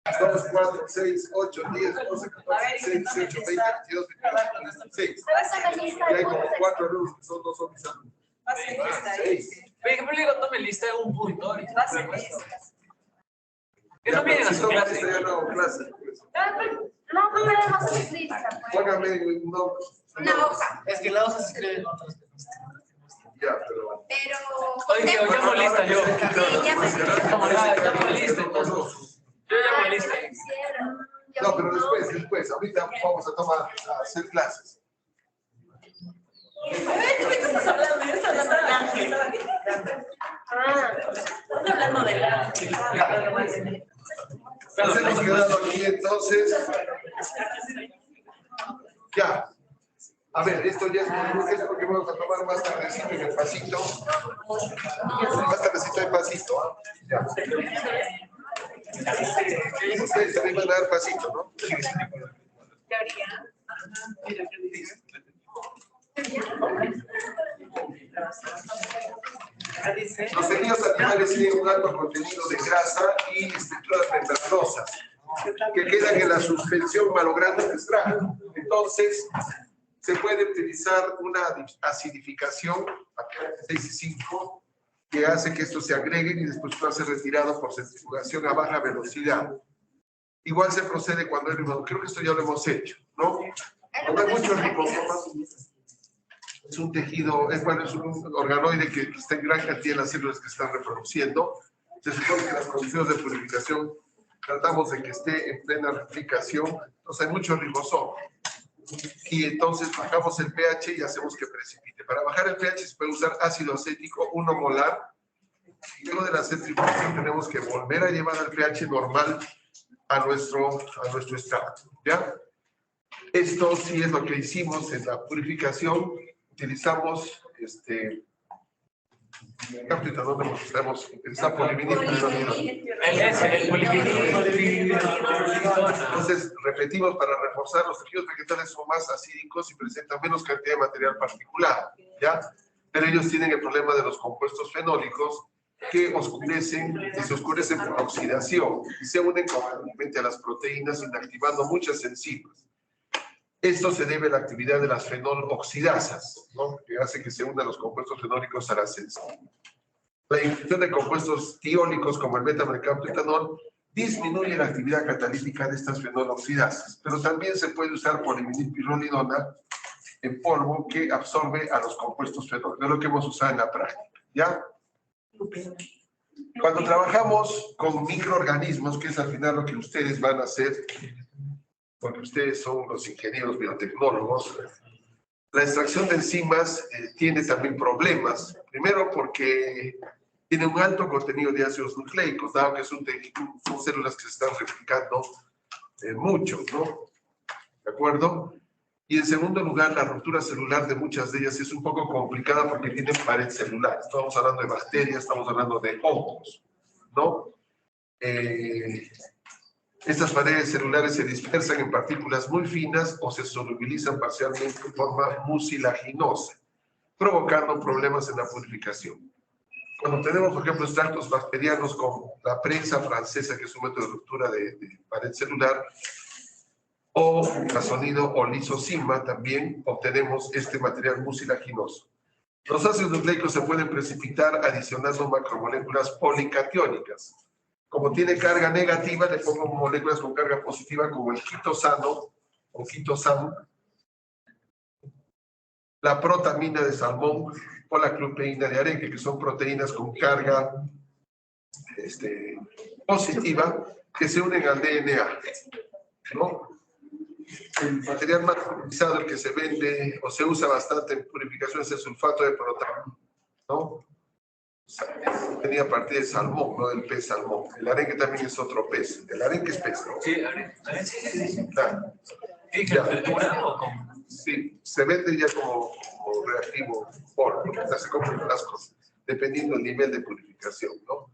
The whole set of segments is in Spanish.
2, 4, 6, 8, 10, 12, 14, 16, 18, 20, 22, 23, 26. Y hay como 4 alumnos que son 2 hombres. Oye, ¿qué le digo? Tome lista de un punto. ¿Qué no vienen a su clase? Ya no hago clase. No, no me dejas lista. Póngame Una hoja. Es que la hoja se escribe en otras cosas. Ya, pero... Oye, que yo llamo lista yo. Sí, ya me Llamo lista, entonces. Yo llamo lista. No, pero después. Ahorita vamos a hacer clases. ¿Tú estás hablando de eso? Estás hablando del ángel. Nos hemos quedado aquí entonces. Ya. A ver, esto ya es porque vamos a tomar más tardecito en el pasito. Más tardecito en pasito, ¿ah? Ya. Ustedes también van a dar pasito, ¿no? Los tejidos animales tienen un alto contenido de grasa y estructuras membranosas que quedan en la suspensión malogrando el extracto. Entonces, se puede utilizar una acidificación, 6 y 5, que hace que esto se agreguen y después pueda ser retirado por centrifugación a baja velocidad. Igual se procede cuando hay ribosomas. Creo que esto ya lo hemos hecho, ¿no? Cuando hay muchos ribosomas, es un tejido, es un organoide que está en gran cantidad en las células que están reproduciendo. Se supone que las condiciones de purificación tratamos de que esté en plena replicación. Entonces hay muchos ribosomas. Y entonces bajamos el pH y hacemos que precipite. Para bajar el pH se puede usar ácido acético 1 molar. Y luego de la centrifugación tenemos que volver a llevar al pH normal a nuestro extracto. ¿Ya? Esto sí es lo que hicimos en la purificación. Utilizamos donde mostramos utilizar polivinil. El polivinil. Entonces, repetimos para reforzar, los tejidos vegetales son más acídicos y presentan menos cantidad de material particular, ¿ya? Pero ellos tienen el problema de los compuestos fenólicos que oscurecen y se oscurecen por oxidación y se unen constantemente a las proteínas inactivando muchas enzimas. Esto se debe a la actividad de las fenol-oxidasas, ¿no? Que hace que se unan los compuestos fenólicos a las enzimas. La ingestión de compuestos tiónicos como el beta-mercaptoetanol disminuye la actividad catalítica de estas fenol-oxidasas, pero también se puede usar polivinilpirrolidona en polvo que absorbe a los compuestos fenólicos, es lo que hemos usado en la práctica, ¿ya? Cuando trabajamos con microorganismos, que es al final lo que ustedes van a hacer, porque ustedes son los ingenieros biotecnólogos, la extracción de enzimas tiene también problemas. Primero porque tiene un alto contenido de ácidos nucleicos, dado que son células que se están replicando mucho, ¿no? ¿De acuerdo? Y en segundo lugar, la ruptura celular de muchas de ellas es un poco complicada porque tienen pared celular. Estamos hablando de bacterias, estamos hablando de hongos, ¿no? Estas paredes celulares se dispersan en partículas muy finas o se solubilizan parcialmente en forma mucilaginosa, provocando problemas en la purificación. Cuando tenemos, por ejemplo, extractos bacterianos como la prensa francesa, que es un método de ruptura de pared celular, o ultrasonido o lisosima, también obtenemos este material mucilaginoso. Los ácidos nucleicos se pueden precipitar adicionando macromoléculas policatiónicas. Como tiene carga negativa, le pongo moléculas con carga positiva como el quitosano o quitosano, la protamina de salmón o la clupeína de arenque, que son proteínas con carga positiva que se unen al DNA, ¿no? El material más utilizado, el que se vende o se usa bastante en purificación, es el sulfato de protamina, ¿no? Tenía parte de salmón, no del pez salmón. El arenque también es otro pez. El arenque es pez, ¿no? Sí, arenque. Claro. Sí, se vende ya como reactivo polvo, se compra en frascos, dependiendo del nivel de purificación, ¿no?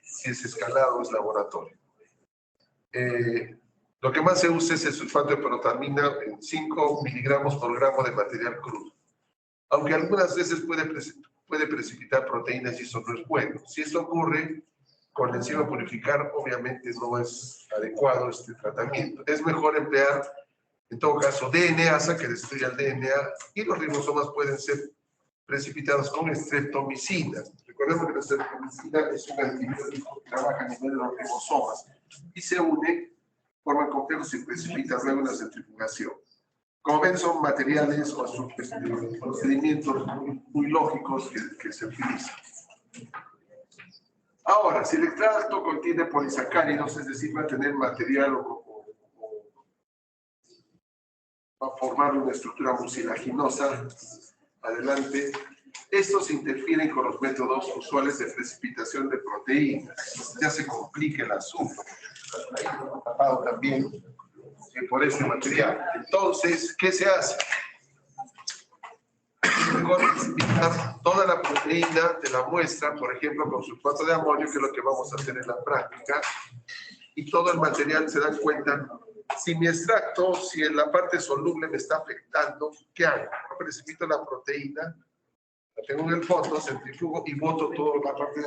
Si es escalado o es laboratorio. Lo que más se usa es el sulfato de protamina en 5 miligramos por gramo de material crudo. Aunque algunas veces puede precipitar proteínas y eso no es bueno. Si esto ocurre, con la enzima purificar obviamente no es adecuado este tratamiento. Es mejor emplear, en todo caso, DNasa, que destruye el DNA, y los ribosomas pueden ser precipitados con streptomicina. Recordemos que la streptomicina es un antibiótico que trabaja a nivel de los ribosomas y se une, forman complejos y precipita luego en la centrifugación. Como ven, son materiales o procedimientos muy lógicos que se utilizan. Ahora, si el extracto contiene polisacáridos, es decir, va a tener material o va a formar una estructura mucilaginosa, adelante, estos interfieren con los métodos usuales de precipitación de proteínas. Ya se complica el asunto. Ahí lo he tapado también por este material. Entonces, ¿qué se hace? Es mejor precipitar toda la proteína de la muestra, por ejemplo, con sulfato de amonio, que es lo que vamos a hacer en la práctica, y todo el material se dan cuenta. Si mi extracto, si en la parte soluble me está afectando, ¿qué hago? Precipito la proteína, la tengo en el fondo, centrifugo y boto toda la parte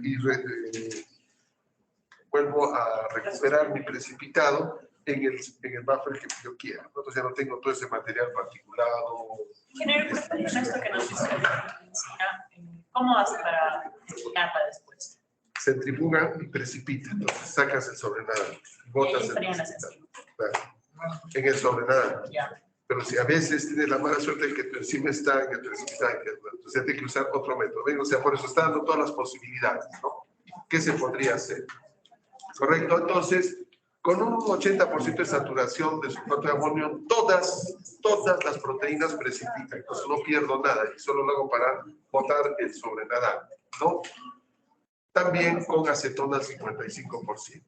y vuelvo a recuperar mi precipitado en el buffer que yo quiera. Entonces ya no tengo todo ese material particulado. Ingeniero, por esto que nos hizo ¿cómo hace para desplegarla después? Centrifuga y precipita. Entonces sacas el sobrenadante. Botas el precipitado. Claro. En el sobrenadante. Ya. Pero si a veces tienes la mala suerte de que tu enzima está en el precipitante, entonces hay que usar otro método. ¿Ven? O sea, por eso está dando todas las posibilidades, ¿no? ¿Qué se podría hacer? ¿Correcto? Entonces, con un 80% de saturación de sulfato de amonio, todas las proteínas precipitan. Entonces no pierdo nada y solo lo hago para botar el sobrenadante, ¿no? También con acetona al 55%.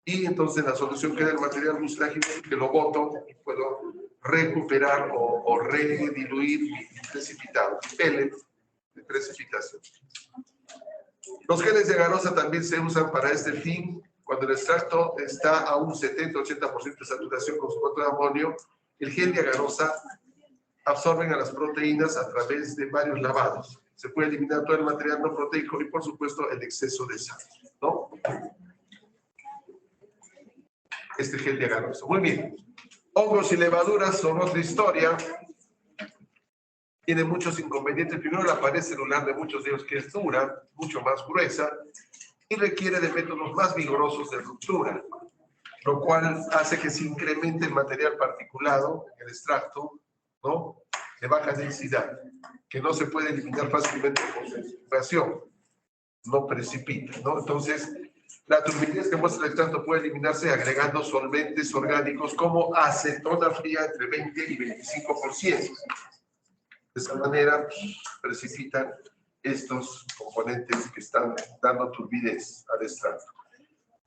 Y entonces la solución queda el material mucilaginoso que lo boto y puedo recuperar o rediluir mi precipitado, pellet de precipitación. Los geles de Ganosa también se usan para este fin. Cuando el extracto está a un 70-80% de saturación con sulfato de amonio, el gel de Ganosa absorben a las proteínas a través de varios lavados. Se puede eliminar todo el material no proteico y, por supuesto, el exceso de sal, ¿no? Este gel de Ganosa. Muy bien. Hongos y levaduras son otra historia. Tiene muchos inconvenientes. Primero, la pared celular de muchos de ellos que es dura, mucho más gruesa, y requiere de métodos más vigorosos de ruptura, lo cual hace que se incremente el material particulado en el extracto, ¿no? De baja densidad, que no se puede eliminar fácilmente por centrifugación, no precipita, ¿no? Entonces, la turbidez que muestra el extracto puede eliminarse agregando solventes orgánicos como acetona fría entre 20 y 25%. De esa manera, precipitan estos componentes que están dando turbidez al extracto.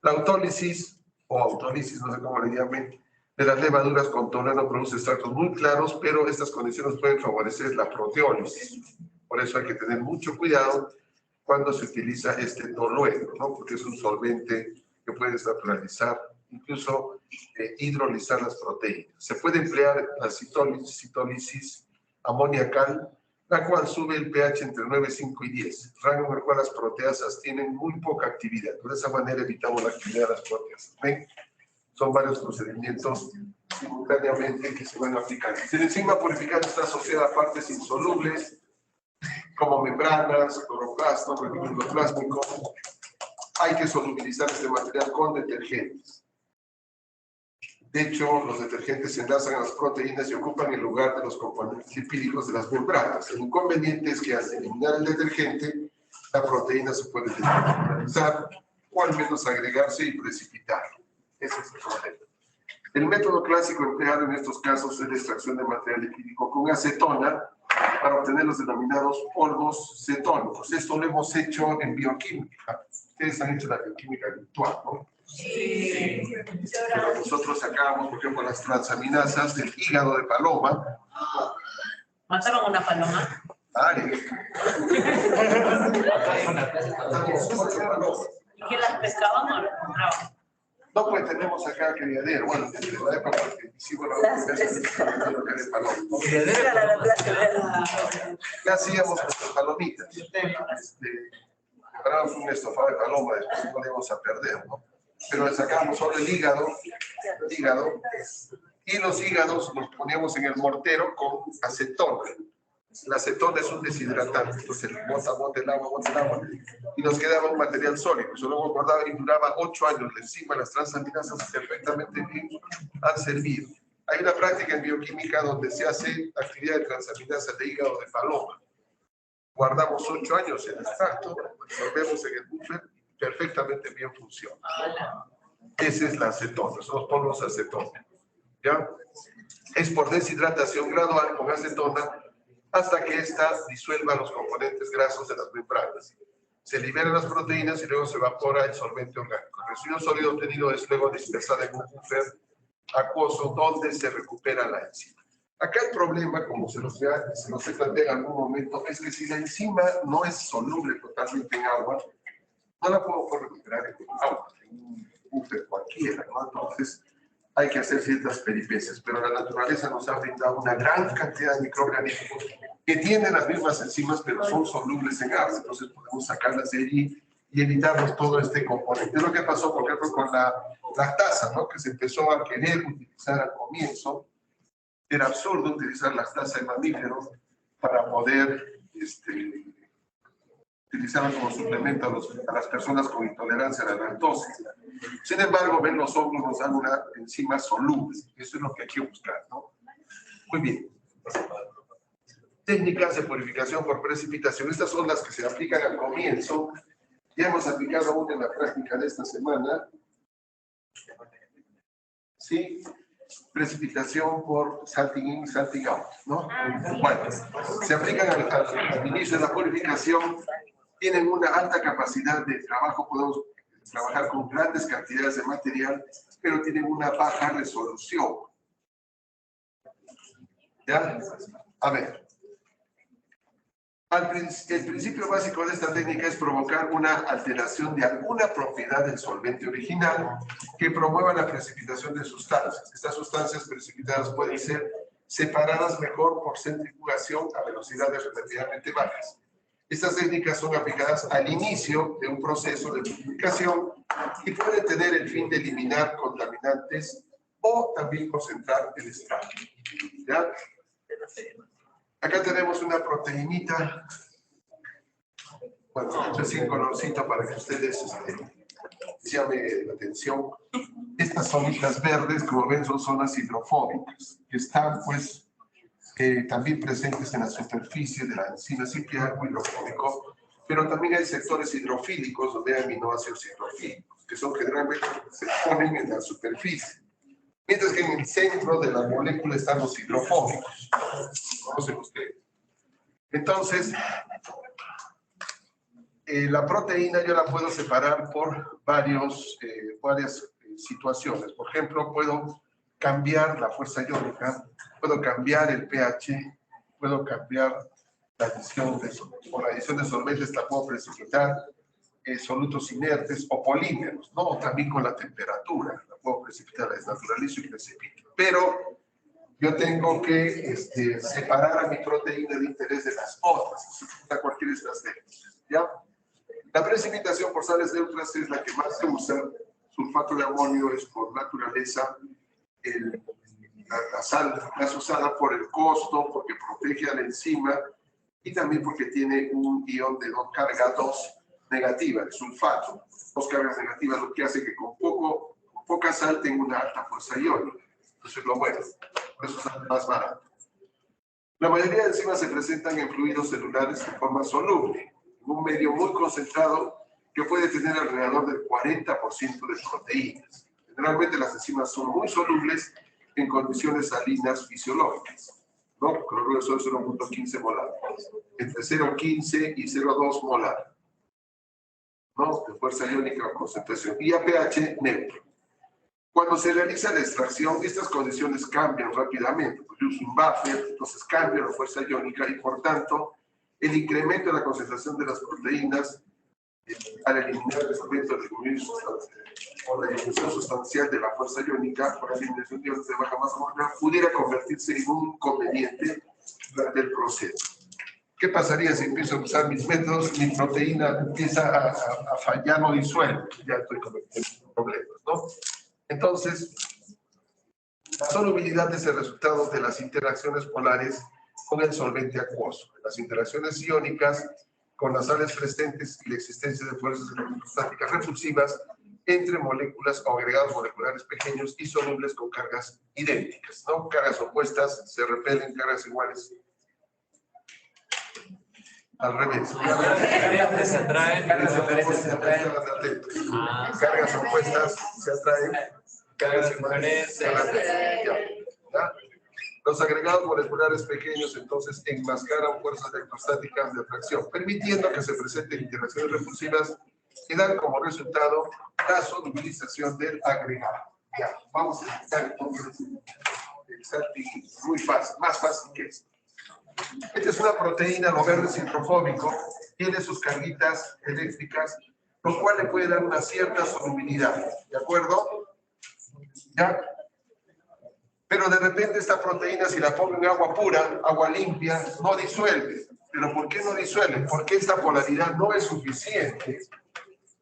La autólisis, o autólisis, no sé cómo le llamen, de las levaduras con tolueno produce extractos muy claros, pero estas condiciones pueden favorecer la proteólisis. Por eso hay que tener mucho cuidado cuando se utiliza este tolueno, ¿no? Porque es un solvente que puede desnaturalizar, incluso hidrolizar las proteínas. Se puede emplear la citólisis amoniacal, la cual sube el pH entre 9, 5 y 10, rango en el cual las proteasas tienen muy poca actividad. De esa manera evitamos la actividad de las proteasas. ¿Ven? Son varios procedimientos simultáneamente que se van a aplicar. Si la enzima purificante está asociada a partes insolubles, como membranas, cloroplasto, retículo plásmico, hay que solubilizar este material con detergentes. De hecho, los detergentes se enlazan a las proteínas y ocupan el lugar de los componentes lipídicos de las membranas. El inconveniente es que al eliminar el detergente, la proteína se puede desnaturalizar o al menos agregarse y precipitar. Ese es el problema. El método clásico empleado en estos casos es la extracción de material lipídico con acetona para obtener los denominados polvos cetónicos. Esto lo hemos hecho en bioquímica. Ustedes han hecho la bioquímica virtual, ¿no? Sí. Pero nosotros sacábamos, por ejemplo, las transaminasas del hígado de paloma. ¿Mataron una paloma? Vale. ¿Y que las pescaban o las compraban? No, pues tenemos acá criadero. Bueno, desde la época que hicimos la de paloma. ¿Qué hacíamos con las palomitas? preparamos un estofado de paloma, después no le vamos a perder, ¿no? Pero le sacamos solo el hígado, y los hígados los poníamos en el mortero con acetona. La acetona es un deshidratante, entonces bota el agua, y nos quedaba un material sólido. Eso luego guardaba y duraba 8 años. La enzima, las transaminasas perfectamente bien han servido. Hay una práctica en bioquímica donde se hace actividad de transaminasa de hígado de paloma. Guardamos 8 años el extracto, resolvemos en el buffer, perfectamente bien funciona. Esa es la acetona, son los polvos de acetona. ¿Ya? Es por deshidratación gradual con acetona hasta que ésta disuelva los componentes grasos de las membranas. Se liberan las proteínas y luego se evapora el solvente orgánico. El residuo sólido obtenido es luego dispersado en un buffer acuoso donde se recupera la enzima. Acá el problema, como se nos plantea en algún momento, es que si la enzima no es soluble totalmente en agua, no la puedo recuperar en agua, en un buffer cualquiera, ¿no? Entonces, hay que hacer ciertas peripecias, pero la naturaleza nos ha brindado una gran cantidad de microorganismos que tienen las mismas enzimas, pero son solubles en agua, entonces podemos sacarlas de allí y evitarnos todo este componente. Es lo que pasó, por ejemplo, con la lactasa, ¿no? Que se empezó a querer utilizar al comienzo. Era absurdo utilizar lactasa en mamíferos para poder utilizarla como suplemento a las personas con intolerancia a la lactosa. Sin embargo, ven, los hongos nos dan una enzima soluble. Eso es lo que hay que buscar, ¿no? Muy bien. Técnicas de purificación por precipitación. Estas son las que se aplican al comienzo. Ya hemos aplicado una en la práctica de esta semana. ¿Sí? Precipitación por salting in, salting out, ¿no? Bueno, se aplican al inicio de la purificación. Tienen una alta capacidad de trabajo. Podemos trabajar con grandes cantidades de material, pero tienen una baja resolución. ¿Ya? A ver. El principio básico de esta técnica es provocar una alteración de alguna propiedad del solvente original que promueva la precipitación de sustancias. Estas sustancias precipitadas pueden ser separadas mejor por centrifugación a velocidades relativamente bajas. Estas técnicas son aplicadas al inicio de un proceso de purificación y pueden tener el fin de eliminar contaminantes o también concentrar el extracto. ¿Ya? Acá tenemos una proteinita. Bueno, esto es sin colorcito para que ustedes llamen la atención. Estas zonitas verdes, como ven, son zonas hidrofóbicas, que están, pues, también presentes en la superficie de la enzima. Siempre hay algo hidrofóbico, pero también hay sectores hidrofílicos donde hay aminoácidos hidrofílicos, que son generalmente se ponen en la superficie. Mientras que en el centro de la molécula están los hidrofóbicos. Conocen ustedes. Entonces, la proteína yo la puedo separar por varias situaciones. Por ejemplo, puedo cambiar la fuerza iónica, puedo cambiar el pH, puedo cambiar la adición de solventes. Por la adición de solventes la puedo precipitar solutos inertes o polímeros, ¿no? También con la temperatura, la puedo precipitar, la desnaturalizo y precipito. Pero yo tengo que separar a mi proteína de interés de las otras, a cualquiera de estas técnicas, ¿ya? La precipitación por sales neutras es la que más se usa. Sulfato de amonio es por naturaleza la sal más usada por el costo, porque protege a la enzima y también porque tiene un ion de carga 2 negativa, el sulfato. 2 cargas negativas, lo que hace que con poca sal tenga una alta fuerza iónica. Eso es lo bueno, por eso es más barato. La mayoría de enzimas se presentan en fluidos celulares de forma soluble, en un medio muy concentrado que puede tener alrededor del 40% de proteínas. Generalmente las enzimas son muy solubles en condiciones salinas fisiológicas, ¿no? Cloruro de sodio 0.15 molar, entre 0.15 y 0.2 molar, ¿no? De fuerza iónica o concentración, y a pH neutro. Cuando se realiza la extracción, estas condiciones cambian rápidamente. Pues yo uso un buffer, entonces cambia la fuerza iónica y, por tanto, el incremento de la concentración de las proteínas al eliminar el solvente o la disminución sustancial de la fuerza iónica por la eliminación de iones de baja masa molecular pudiera convertirse en un inconveniente durante el proceso. ¿Qué pasaría si empiezo a usar mis métodos? Mi proteína empieza a fallar, no disuelve. Ya estoy con problemas, ¿no? Entonces, la solubilidad es el resultado de las interacciones polares con el solvente acuoso. Las interacciones iónicas con las sales presentes y la existencia de fuerzas electrostáticas repulsivas entre moléculas o agregados moleculares pequeños y solubles con cargas idénticas, ¿no? Cargas opuestas se repelen, cargas iguales al revés. Se atraen. Cargas opuestas se atraen, cargas iguales se diferentes. atraen. ¿Ya? Los agregados moleculares pequeños entonces enmascaran fuerzas electrostáticas de atracción, permitiendo que se presenten interacciones repulsivas y dan como resultado la solubilización del agregado. Ya, vamos a explicar entonces muy fácil, más fácil que esto. Esta es una proteína, lo verde es hidrofóbico, tiene sus carguitas eléctricas, lo cual le puede dar una cierta solubilidad, ¿de acuerdo? ¿Ya? Pero de repente esta proteína, si la pongo en agua pura, agua limpia, no disuelve. ¿Pero por qué no disuelve? Porque esta polaridad no es suficiente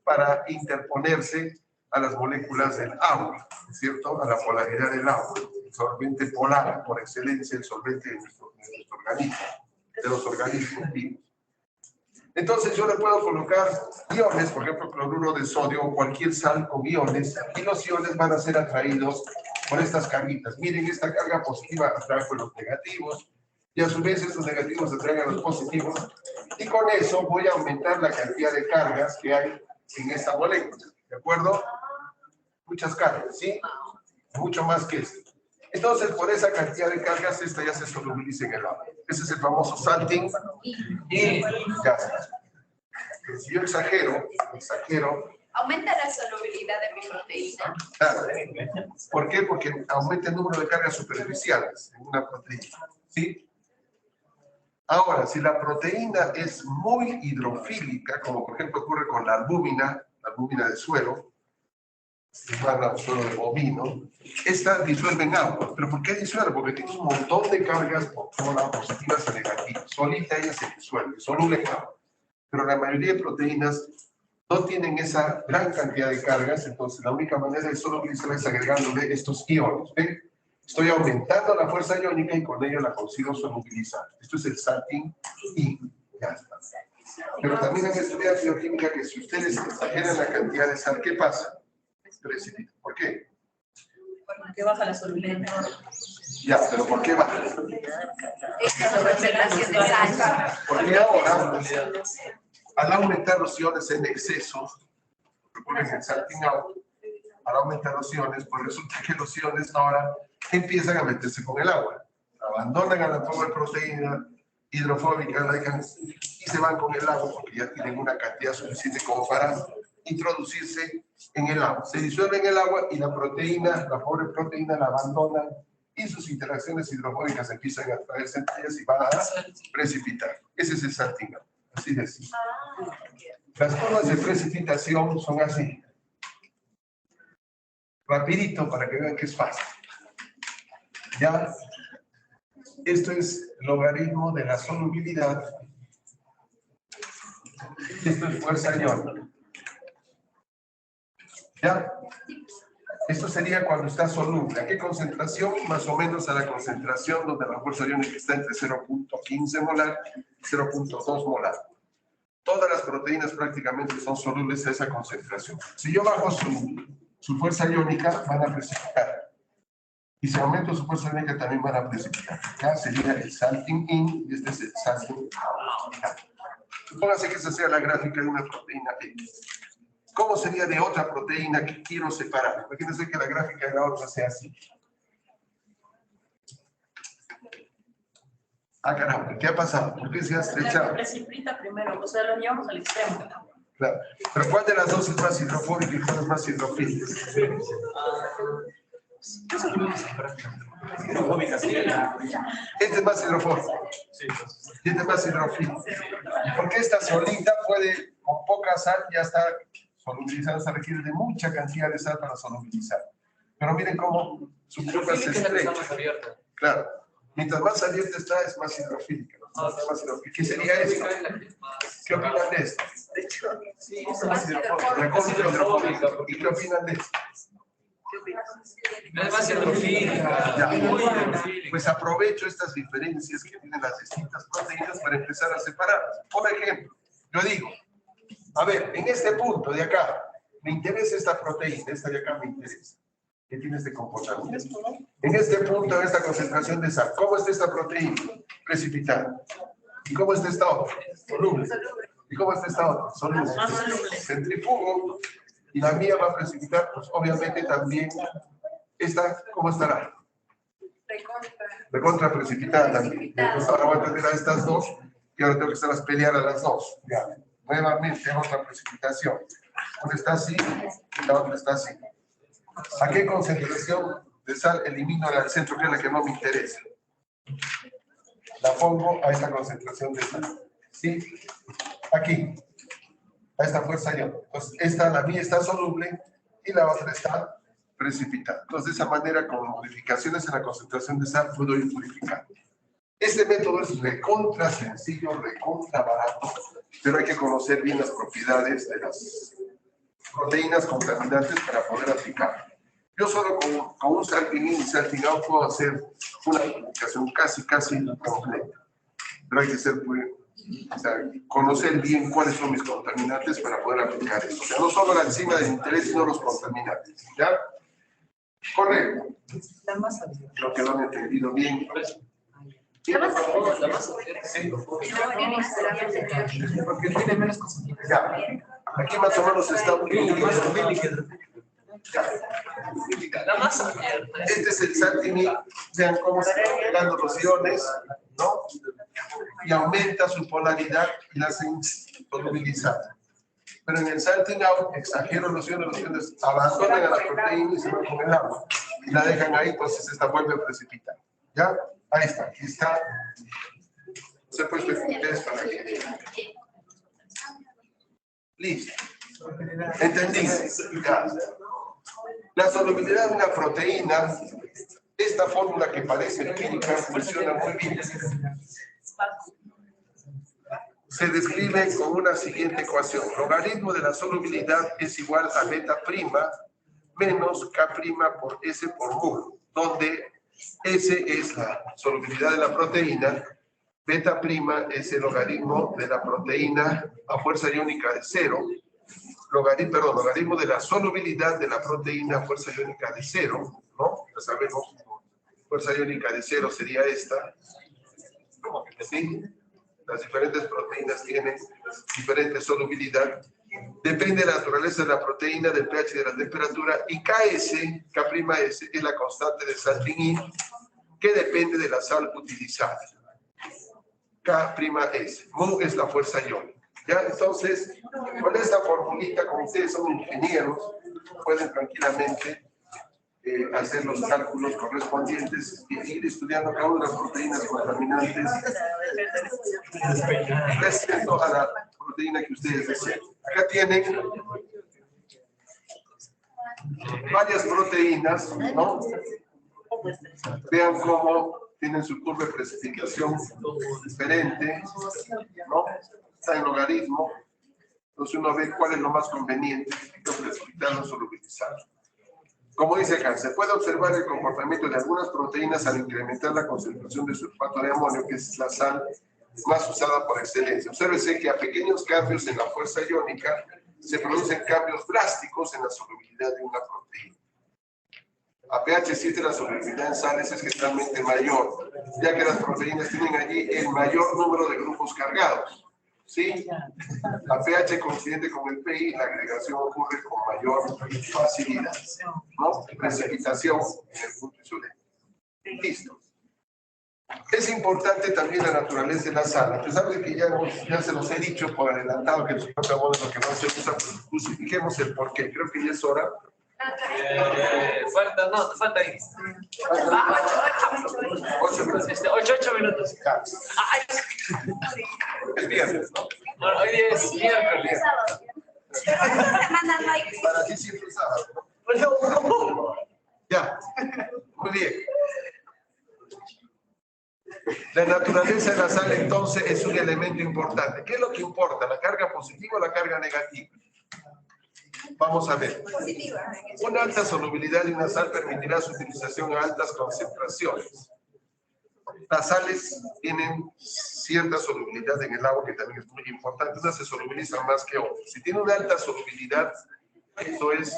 para interponerse a las moléculas del agua, ¿cierto? A la polaridad del agua. El solvente polar, por excelencia, el solvente de nuestro organismo, de los organismos vivos. Entonces yo le puedo colocar iones, por ejemplo, cloruro de sodio o cualquier sal con iones, y los iones van a ser atraídos por estas carguitas. Miren, esta carga positiva atrae con los negativos, y a su vez estos negativos atraen a los positivos, y con eso voy a aumentar la cantidad de cargas que hay en esta molécula, ¿de acuerdo? Muchas cargas, ¿sí? Mucho más que esto. Entonces, por esa cantidad de cargas, esta ya se solubiliza en el agua. Ese es el famoso salting y ya está. Si yo exagero, Aumenta la solubilidad de mi proteína. claro. ¿Por qué? Porque aumenta el número de cargas superficiales en una proteína, ¿sí? Ahora, si la proteína es muy hidrofílica, como por ejemplo ocurre con la albúmina de suero, igual al suelo de bovino, esta disuelve en agua. ¿Pero por qué disuelve? Porque tiene un montón de cargas positivas y negativas. Solita ella se disuelve, soluble en agua. Pero la mayoría de proteínas no tienen esa gran cantidad de cargas, entonces la única manera de solubilizarla es agregándole estos iones. ¿Ven? Estoy aumentando la fuerza iónica y con ello la consigo solubilizar. Esto es el salting y ya está. Pero también han estudiado bioquímica que si ustedes exageran la cantidad de sal, ¿qué pasa? Precipita. ¿Por qué? Porque baja la solubilidad. Ya, pero ¿por qué baja? Esta representación de sal. Porque ahora, al aumentar los iones en exceso, recuerden el salting out, al aumentar los iones, pues resulta que los iones ahora empiezan a meterse con el agua. Abandonan a la pobre proteína hidrofóbica y se van con el agua porque ya tienen una cantidad suficiente como para introducirse en el agua. Se disuelve en el agua y la proteína, la pobre proteína la abandonan y sus interacciones hidrofóbicas empiezan a traerse entre ellas y van a precipitar. Ese es el salting out. Así de simple. Las formas de precipitación son así. Rapidito para que vean que es fácil. Ya, esto es logaritmo de la solubilidad. Esto es fuerza iónica. ¿Ya? Esto sería cuando está soluble. ¿A qué concentración? Más o menos a la concentración donde la fuerza iónica está entre 0.15 molar y 0.2 molar. Todas las proteínas prácticamente son solubles a esa concentración. Si yo bajo su fuerza iónica, van a precipitar. Y si aumento su fuerza iónica, también van a precipitar. Acá sería el salting in y este es el salting out. Supóngase que esa sea la gráfica de una proteína X. ¿Cómo sería de otra proteína que quiero separar? Imagínense que la gráfica de la otra sea así. Ah, caramba, ¿qué ha pasado? ¿Por qué se ha estrechado? Precipita primero, o sea, lo llevamos al extremo. Claro. Pero ¿cuál de las dos es más hidrofóbica y cuál es más hidrofílica? Este es más hidrofóbico. Y este es más hidrofílico. Porque esta solita puede, con poca sal, ya está solubilizada. Se requiere de mucha cantidad de sal para solubilizar. Pero miren cómo su curva se estrecha. Claro. Mientras más abierta está, es más hidrofílica. ¿Qué sería esto? ¿Qué opinan de esto? Sí, Recontra hidrofóbica. ¿Y qué opinan de esto? Es más hidrofílica. Ya. Muy hidrofílica. Pues aprovecho estas diferencias que tienen las distintas proteínas para empezar a separarlas. Por ejemplo, yo digo, a ver, en este punto de acá, me interesa esta proteína, esta de acá me interesa. ¿Qué tiene este comportamiento? En este punto, en esta concentración de sal, ¿cómo está esta proteína? Precipitada. ¿Y cómo está esta otra? Soluble. ¿Y cómo está esta otra? Soluble. Centrifugo y la mía va a precipitar, pues obviamente también esta, ¿cómo estará? Recontra precipitada también. Entonces ahora voy a tener a estas dos y ahora tengo que estarlas pelear a las dos. Ya. Nuevamente otra precipitación. Una está así y la otra está así. ¿A qué concentración de sal elimino la del centro, que es la que no me interesa? La pongo a esta concentración de sal. ¿Sí? Aquí. A esta fuerza ion. Entonces, esta, la mía está soluble y la otra está precipitada. Entonces, de esa manera, con modificaciones en la concentración de sal, puedo ir purificando. Este método es recontra sencillo, recontra barato, pero hay que conocer bien las propiedades de las proteínas contaminantes para poder aplicar. Yo solo con un salting in y salting out puedo hacer una aplicación casi completa. Pero hay que ser conocer bien cuáles son mis contaminantes para poder aplicar esto. O sea, no solo la enzima de interés, sino los contaminantes. ¿Ya? Correcto. Lo que lo han entendido bien. Sí, por favor, la masa. Sí. Porque tiene menos concentración. Ya. Aquí más o menos está un La masa. Este es el salting. Vean cómo se van pegando los iones, ¿no? Y aumenta su polaridad y la hacen solubilizar. Pero en el salting out, exagero los iones abandonan a la proteína y se van con el agua. Y la dejan ahí, entonces esta vuelve a precipitar. ¿Ya? Ahí está, aquí está. Se ha puesto el interés para que. Listo. ¿Entendí? Ya. La solubilidad de una proteína, esta fórmula que parece empírica, funciona muy bien. Se describe con una siguiente ecuación. Logaritmo de la solubilidad es igual a beta prima menos K prima por S por mu, donde S es la solubilidad de la proteína, beta prima es el logaritmo de la proteína a fuerza iónica de 0, logaritmo de la solubilidad de la proteína a fuerza iónica de 0, ¿no? Ya sabemos, fuerza iónica de 0 sería esta. ¿Sí? Las diferentes proteínas tienen diferente solubilidad. Depende de la naturaleza de la proteína, del pH y de la temperatura. Y KS, K'S, es la constante de salting in, que depende de la sal utilizada. K'S. Mu es la fuerza iónica. ¿Ya? Entonces, con esta formulita, como ustedes son ingenieros, pueden tranquilamente hacer los cálculos correspondientes y ir estudiando cada una de las proteínas contaminantes respecto a la proteína que ustedes deseen. Acá tienen varias proteínas, ¿no? Vean cómo tienen su curva de precipitación diferente, ¿no? Está en logaritmo. Entonces uno ve cuál es lo más conveniente, precipitarlo o solubilizarlo. Como dice acá, se puede observar el comportamiento de algunas proteínas al incrementar la concentración de sulfato de amonio, que es la sal más usada por excelencia. Obsérvese que a pequeños cambios en la fuerza iónica se producen cambios drásticos en la solubilidad de una proteína. A pH 7 la solubilidad en sales es generalmente mayor, ya que las proteínas tienen allí el mayor número de grupos cargados. ¿Sí? A pH coincidente con el pI, la agregación ocurre con mayor facilidad, ¿no? Precipitación en el punto isolente. Listo. Es importante también la naturaleza de la sal. A pesar de que ya se los he dicho por adelantado que el sulfato de amonio es lo que no se usa, pues justifiquemos el porqué. Creo que ya es hora. Falta ahí. 8 minutos. 8 minutos. Ay. Es viernes, ¿no? Bueno, hoy día es miércoles. Para ti siempre es sábado, ¿no? Ya. Muy bien. La naturaleza de la sal, entonces, es un elemento importante. ¿Qué es lo que importa? ¿La carga positiva o la carga negativa? Vamos a ver. Positiva. Una alta solubilidad de una sal permitirá su utilización a altas concentraciones. Las sales tienen cierta solubilidad en el agua, que también es muy importante. Unas se solubilizan más que otras. Si tiene una alta solubilidad, esto es,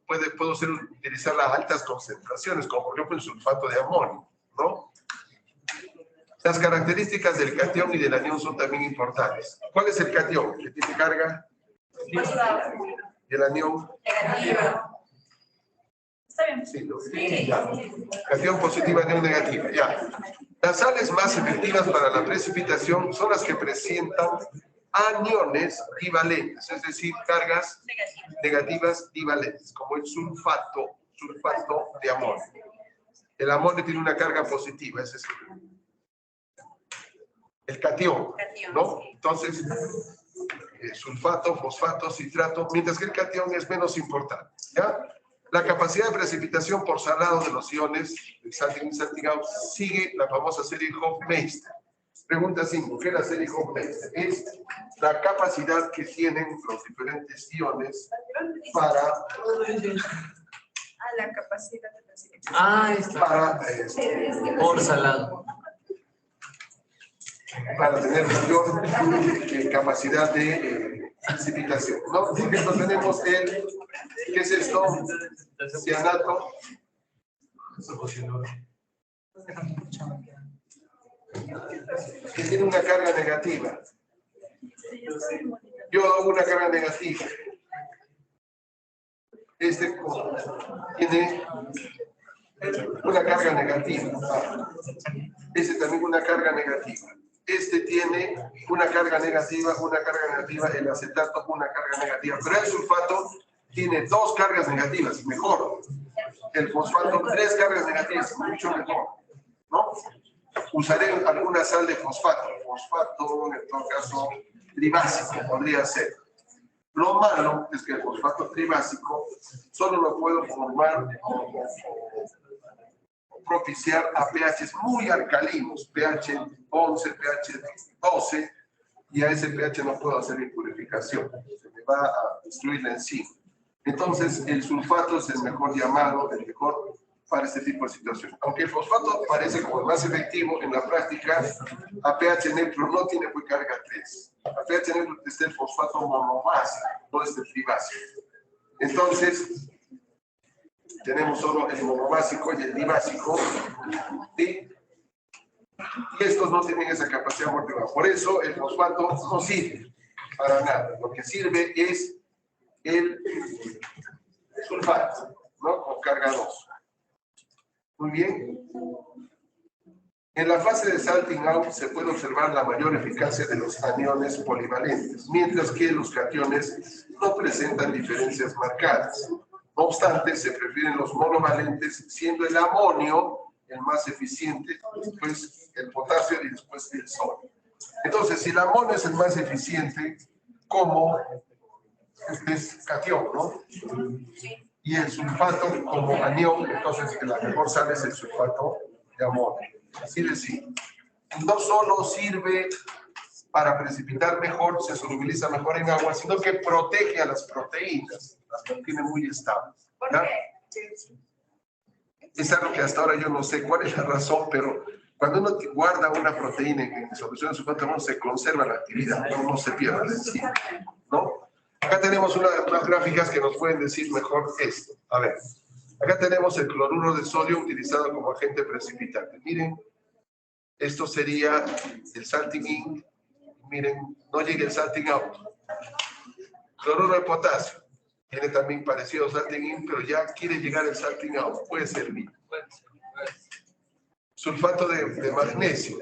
puede ser utilizar a altas concentraciones, como por ejemplo el sulfato de amonio, ¿no? Las características del catión y del anión son también importantes. ¿Cuál es el catión? ¿Que tiene carga? ¿Y el anión? Negativa. Está bien. Sí, ¿no? Ya. Catión positiva, anión negativa. Ya. Las sales más efectivas para la precipitación son las que presentan aniones divalentes, es decir, cargas negativas divalentes, como el sulfato de amonio. El amonio tiene una carga positiva, ese es el catión, ¿no? Entonces, sulfato, fosfato, citrato, mientras que el catión es menos importante, ¿ya? La capacidad de precipitación por salado de los iones del Salting y Salting Out sigue la famosa serie Hofmeister. Pregunta 5. ¿Qué es la serie Hofmeister? Es la capacidad que tienen los diferentes iones para... La capacidad de precipitación. Está. Por salado. Para tener mayor capacidad de precipitación, ¿no? Por ejemplo, tenemos el, ¿qué es esto? Cianato. Que tiene una carga negativa. Yo hago una carga negativa. Este tiene una carga negativa. Este también una carga negativa. Este tiene una carga negativa, el acetato una carga negativa, pero el sulfato tiene 2 cargas negativas, mejor. El fosfato 3 cargas negativas, mucho mejor, ¿no? Usaré alguna sal de fosfato, en todo caso tribásico podría ser. Lo malo es que el fosfato tribásico solo lo puedo formar propiciar a pHs muy alcalinos, pH 11, pH 12, y a ese pH no puedo hacer mi purificación, se me va a destruir la enzima. Entonces, el sulfato es el mejor llamado, el mejor para este tipo de situación. Aunque el fosfato parece como el más efectivo, en la práctica, a pH neutro no tiene pues carga 3. A pH neutro está el fosfato monobásico, no es el tribásico. Entonces, tenemos solo el monobásico y el dibásico, ¿sí? Y estos no tienen esa capacidad amortiguadora. Por eso el fosfato no sirve para nada. Lo que sirve es el sulfato, ¿no? Con carga 2. Muy bien. En la fase de salting out se puede observar la mayor eficacia de los aniones polivalentes, mientras que los cationes no presentan diferencias marcadas. No obstante, se prefieren los monovalentes, siendo el amonio el más eficiente, después el potasio y después el sodio. Entonces, si el amonio es el más eficiente, como este es catión, ¿no? Y el sulfato como anión, entonces la mejor sal es el sulfato de amonio. Así de simple. No solo sirve para precipitar mejor, se solubiliza mejor en agua, sino que protege a las proteínas, las mantiene muy estables. ¿Por ¿Ya? qué? Es algo que hasta ahora yo no sé cuál es la razón, pero cuando uno guarda una proteína en solución de sulfato, no se conserva la actividad, no se pierde la enzima, ¿no? Acá tenemos unas gráficas que nos pueden decir mejor esto. A ver, acá tenemos el cloruro de sodio utilizado como agente precipitante. Miren, esto sería el salting in. Miren, no llega el salting out. Cloruro de potasio. Tiene también parecido salting in, pero ya quiere llegar el salting out. Puede servir. Sulfato de magnesio.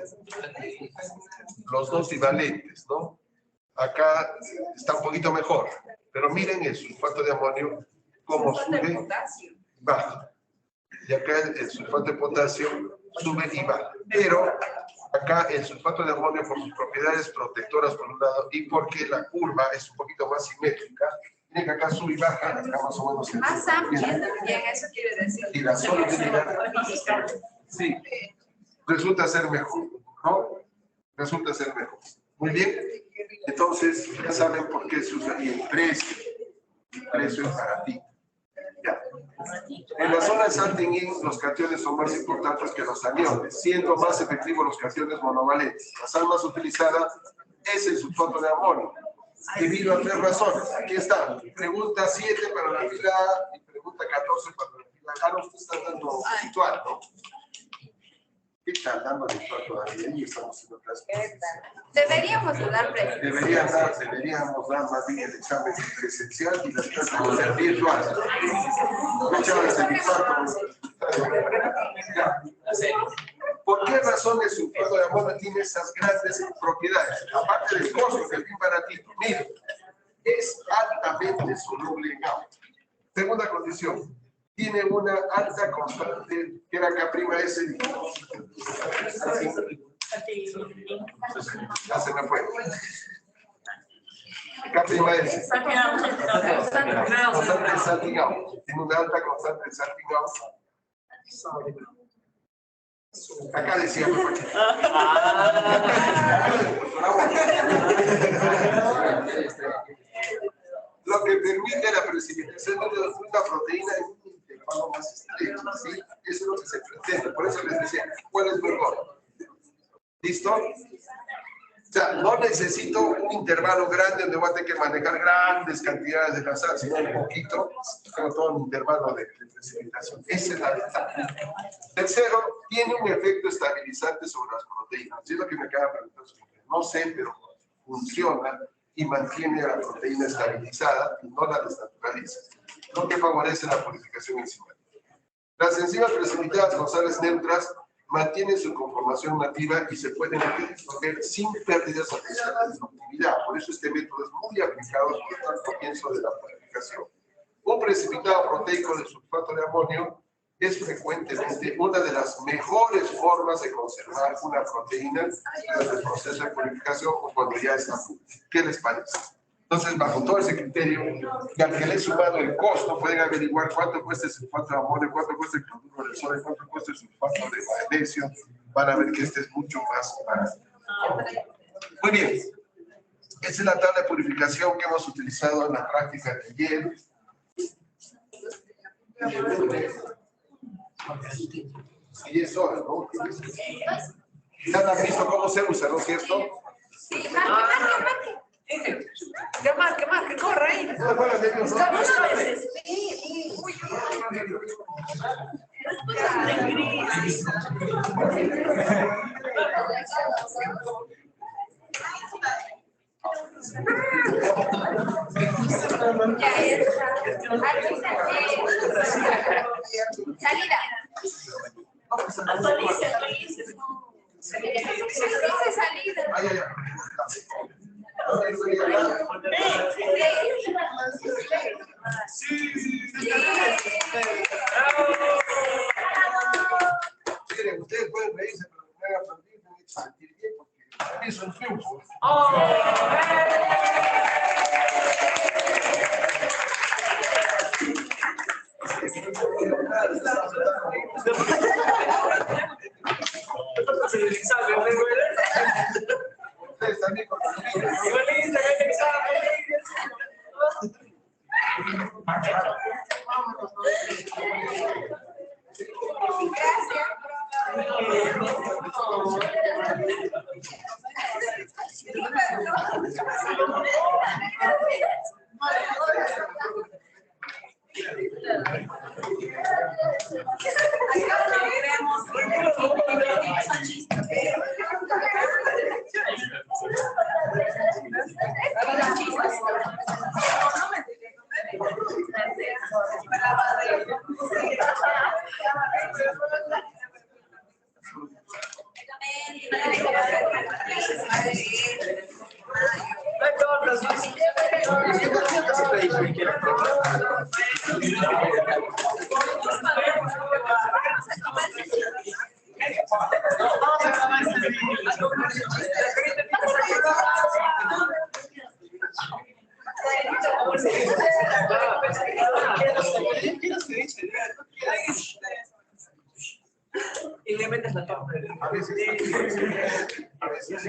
Los dos divalentes, ¿no? Acá está un poquito mejor. Pero miren el sulfato de amonio, cómo sube, baja. Y acá el sulfato de potasio sube y baja. Pero acá el sulfato de amonio, por sus propiedades protectoras por un lado y porque la curva es un poquito más simétrica, tiene que acá sube y baja, acá más o menos. Más amplia también, eso quiere decir. Y la solubilidad. Sí. resulta ser mejor, ¿no? Resulta ser mejor. Muy bien. Entonces, ya saben por qué se usa el precio. El precio es para ti. Ya. En la zona de Salting-In, los cationes son más importantes que los aniones, siendo más efectivos los cationes monovalentes. La sal más utilizada es el sulfato de amonio, debido a 3 razones. Aquí está. Pregunta 7 para la fila A y pregunta 14 para la fila A. Ahora usted está dando ritual, ¿no? ¿Qué están dando ritual todavía? Y estamos haciendo clases. Deberíamos dar precio. Deberíamos dar más bien el examen presencial y las clases van a ser virtuales. Chavales, el ya. ¿Por qué razón el sulfato de amonio tiene esas grandes propiedades? Aparte del costo, que es bien baratito. Mire, es altamente soluble en agua. Segunda condición, tiene una alta constante que era K'S. Ya se me fue. K'S. Constante de Salting-In. Tiene una alta constante de Salting-In. Acá decía, lo que permite la precipitación de una proteína en un intervalo más estrecho, ¿sí? Eso es lo que se pretende. Por eso les decía, ¿cuál es mejor? ¿Listo? O sea, no necesito un intervalo grande donde voy a tener que manejar grandes cantidades de la sal, sino un poquito, tengo todo un intervalo de precipitación. Esa es la ventaja. Tercero, tiene un efecto estabilizante sobre las proteínas. Es lo que me acaba de preguntar. No sé, pero funciona y mantiene a la proteína estabilizada y no la desnaturaliza, lo que favorece la purificación enzimática. Las enzimas precipitadas con sales neutras mantienen su conformación nativa y se pueden obtener sin pérdidas adicionales de actividad. Por eso este método es muy aplicado sobre todo al comienzo de la purificación. Un precipitado proteico de sulfato de amonio es frecuentemente una de las mejores formas de conservar una proteína durante el proceso de purificación o cuando ya está pura. ¿Qué les parece? Entonces, bajo todo ese criterio, y al que le he sumado el costo, pueden averiguar cuánto cuesta el sulfato de amonio, cuánto cuesta el cloruro de sodio, cuánto cuesta el sulfato de magnesio. Van a ver que este es mucho más barato. Muy bien. Esta es la tabla de purificación que hemos utilizado en la práctica de ayer. 10 horas, ¿no? Ya han visto cómo se usa, ¿no es cierto? Sí, marque. Que marque, corre ahí. Salida. Actualice. Salida. Miren, ustedes pueden reírse, pero me hagan aplaudir, me han hecho sentir bien, porque para mí es un triunfo. Ustedes también con los niños. Y le metes la tapa. A veces. A veces.